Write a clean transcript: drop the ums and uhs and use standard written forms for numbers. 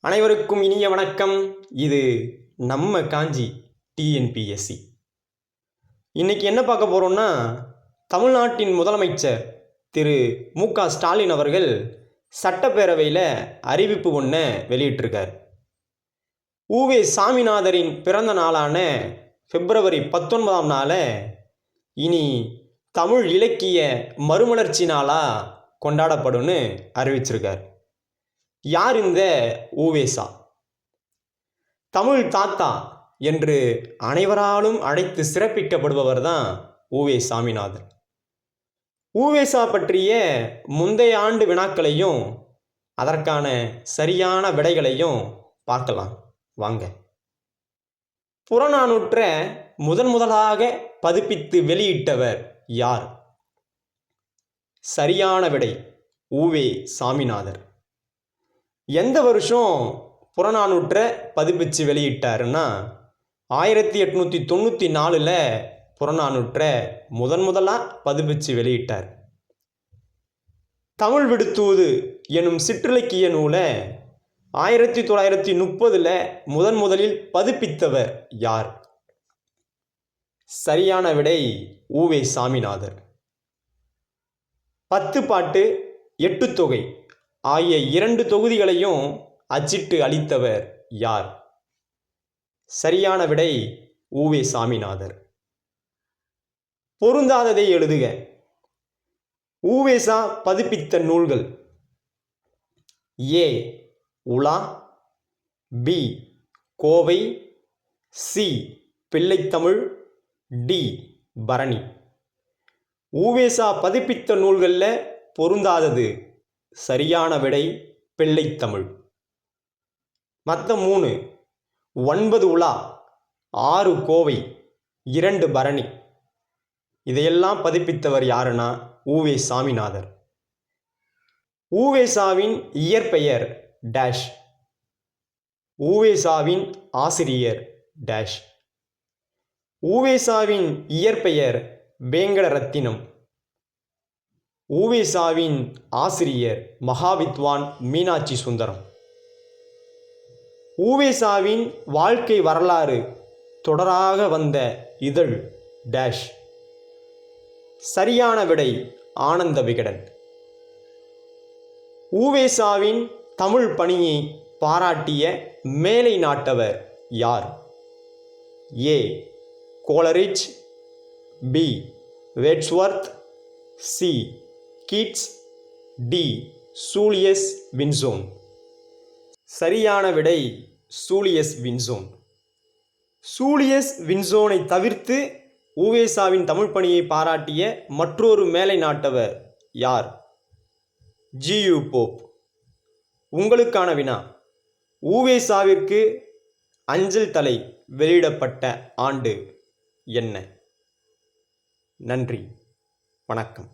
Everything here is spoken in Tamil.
அனைவருக்கும் இனிய வணக்கம். இது நம்ம காஞ்சி டிஎன்பிஎஸ்சி. இன்னைக்கு என்ன பார்க்க போகிறோம்னா, தமிழ்நாட்டின் முதலமைச்சர் திரு மு.க. ஸ்டாலின் அவர்கள் சட்டப்பேரவையில் அறிவிப்பு ஒன்று வெளியிட்டிருக்கார். உவே சாமிநாதரின் பிறந்த நாளான பிப்ரவரி 19ஆம் நாளை இனி தமிழ் இலக்கிய மறுமலர்ச்சி நாளாக கொண்டாடப்படும்னு அறிவிச்சிருக்கார். யார் இந்த உவேசா? தமிழ் தாத்தா என்று அனைவராலும் அழைத்து சிறப்பிக்கப்படுபவர் தான் உவே சாமிநாதன். உவேசா பற்றிய முந்தைய ஆண்டு வினாக்களையும் அதற்கான சரியான விடைகளையும் பார்க்கலாம் வாங்க. புறநானூற்றை முதலாக பதிப்பித்து வெளியிட்டவர் யார்? சரியான விடை உவே சாமிநாதர். எந்த வருஷம் புறநானூற்றை பதிப்பிச்சு வெளியிட்டாருன்னா 1894 புறநானூற்றை முதலாக பதிப்பிச்சு வெளியிட்டார். தமிழ் விடுத்தூது எனும் சிற்றிலக்கிய நூலை 1930 முதலில் பதிப்பித்தவர் யார்? சரியான விடை உவே சாமிநாதர். 10 பாட்டு 8 தொகை ஆகிய 2 தொகுதிகளையும் அச்சிட்டு அளித்தவர் யார்? சரியான விடை உவே சாமிநாதர். பொருந்தாததை எழுதுக. உவேசா பதிப்பித்த நூல்கள்: ஏ. உலா, பி. கோவை, சி. பிள்ளைத்தமிழ், டி. பரணி. உவேசா பதிப்பித்த நூல்களில் பொருந்தாதது சரியான விடை பிள்ளைத்தமிழ். மற்ற 3 9 உலா, 6 கோவை, 2 பரணி. இதையெல்லாம் பதிப்பித்தவர் யாருன்னா உவே சாமிநாதர். உவேசாவின் இயற்பெயர் டேஷ். உவேசாவின் ஆசிரியர் டேஷ். உவேசாவின் இயற்பெயர் வேங்கடரத்தினம். உவேசாவின் ஆசிரியர் மகாவித்வான் மீனாட்சி சுந்தரம். உவேசாவின் வாழ்க்கை வரலாறு தொடராக வந்த இதழ் டேஷ். சரியான விடை ஆனந்த விகடன். உவேசாவின் தமிழ் பணியை பாராட்டிய மேலை நாட்டவர் யார்? A. Coleridge, B. Wordsworth, C. Keats, D. Julius Vinson. சரியான விடை சூலியஸ் வின்சோன். சூலியஸ் வின்சோனை தவிர்த்து உவேசாவின் தமிழ் பணியை பாராட்டிய மற்றொரு மேலை நாட்டவர் யார்? ஜி.யு. போப். உங்களுக்கான வினா: உவேசாவிற்கு அஞ்சல் தலை வெளியிடப்பட்ட ஆண்டு என்ன? நன்றி, வணக்கம்.